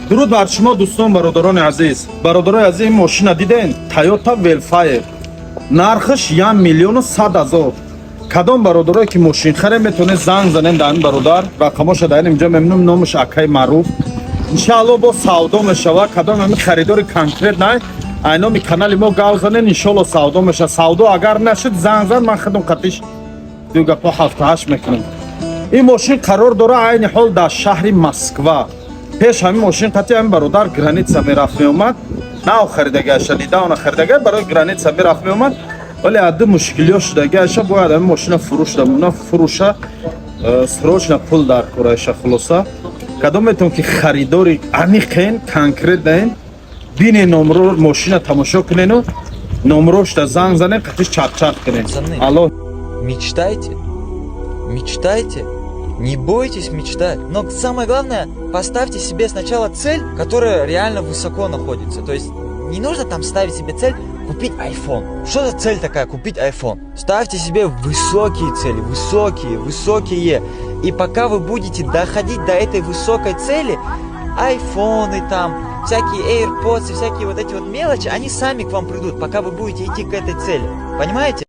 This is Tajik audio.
дуруд бар шумо дӯстон бародарони азиз. Бародарои азиз, ин мошина диден? Toyota Velfire. Нархш 1,100,000. Кадом бародарое ки мошин харе метавонед занг занед дар ин бародар. Рақамоша дар инҷо мемнум, номаш Акай Маъруф. Иншаалло бо савдо мешава. Кадом ҳамин харидори конкрет най айноми канали мо гав занед, иншоалло савдо меша. Савдо агар нашуд занг зан, ман худам қатиш ду гапо 7-8 мекунам. ин мошин қарор дора айни ҳол дар шаҳри Москва. пеш ҳамин мошин қати ҳамин бародар граница мерафт меомад. нав харидага аша дида она харидага барои граница мерафт меомад. вале адду мушкилиё шудага аша бояд ҳамин мошина фурӯш дамуна фурӯша срочно пул дар кора аша хулоса. кадом метавон ки харидори аниқен конкрет даен бине номро мошина тамошо кунену номрошда занг занед қатиш чат-чат кунед. Алло. Мечтайте, мечтайте, не бойтесь мечтать. Но самое главное, поставьте себе сначала цель, которая реально высоко находится. То есть не нужно там ставить себе цель купить iPhone. Что за цель такая купить iPhone? Ставьте себе высокие цели, высокие. И пока вы будете доходить до этой высокой цели, айфоны там, всякие AirPods и всякие вот эти вот мелочи, они сами к вам придут, пока вы будете идти к этой цели. Понимаете?